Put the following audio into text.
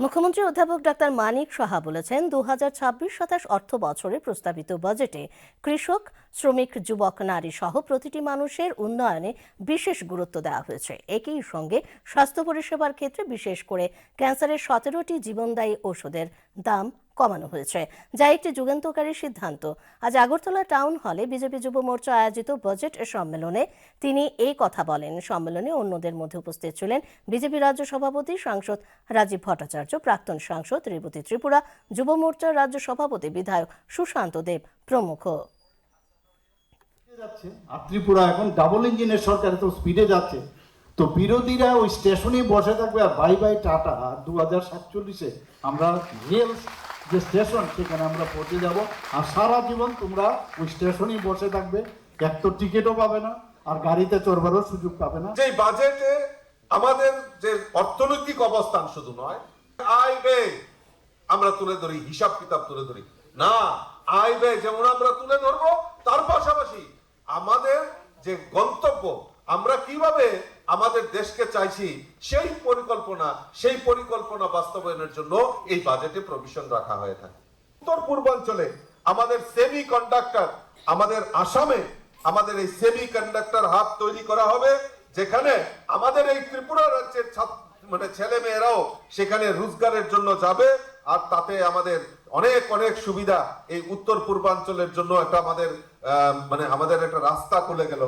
মুখ্যমন্ত্রী অধ্যাপক ডাক্তার মানিক সাহা বলেছেন ২০২৬-২৭ অর্থ বছরে প্রস্তাবিত বাজেটে কৃষক, শ্রমিক, যুবক, নারী সহ প্রতিটি মানুষের উন্নয়নে বিশেষ গুরুত্ব দেওয়া হয়েছে। একই সঙ্গে স্বাস্থ্য পরিষেবার ক্ষেত্রে বিশেষ করে ক্যান্সারের ১৭টি জীবনদায়ী ওষুধের দাম কমানো হয়েছে, যা একটি যুগান্তকারী সিদ্ধান্ত। আজ আগরতলা টাউন হলে বিজেপি যুব মোর্চা আয়োজিত বাজেট সম্মেলনে তিনি এই কথা বলেন। সম্মেলনে অন্যদের মধ্যে উপস্থিত ছিলেন বিজেপি রাজ্য সভাপতি সাংসদ রাজীব ভট্টাচার্য, প্রাক্তন সাংসদ রেবতী ত্রিপুরা, যুব মোর্চার রাজ্য সভাপতি বিধায়ক সুশান্ত দেব প্রমুখ। আর ত্রিপুরা এখন ডাবল ইঞ্জিনের সরকার, তো স্পিডে যাচ্ছে, তো বিরোধীরা ওই স্টেশনে বসে থাকবে আর বাই বাই টাটা। আর 2047-এ আমরা রেল যে স্টেশন সেখানে আমরা পৌঁছে যাব, আর সারা জীবন তোমরা ওই স্টেশনেই বসে থাকবে, এক তো টিকিটও পাবে না আর গাড়িতে চড়বারও সুযোগ পাবে না। যে বাজেটে আমাদের যে অর্থনৈতিক অবস্থান শুধু নয়, আয় ব্যয় আমরা তুলে ধরি, হিসাব কিতাব তুলে ধরি না, আয় ব্যয় যেমন আমরা তুলে ধরবো, তার পাশাপাশি আমাদের যে গন্তব্য, আমরা কিভাবে আমাদের দেশকে চাইছি সেই পরিকল্পনা বাস্তবায়নের জন্য এই বাজেটে প্রভিশন রাখা হয়ে থাকে। উত্তর পূর্বাঞ্চলে আমাদের সেমি কন্ডাক্টর, আমাদের আসামে আমাদের এই সেমি কন্ডাক্টর হাব তৈরি করা হবে, যেখানে আমাদের এই ত্রিপুরা রাজ্যের ছেলে মেয়েরাও সেখানে রোজগারের জন্য যাবে, আর তাতে আমাদের অনেক অনেক সুবিধা এই উত্তর পূর্বাঞ্চলের জন্য একটা আমাদের একটা রাস্তা খুলে গেল।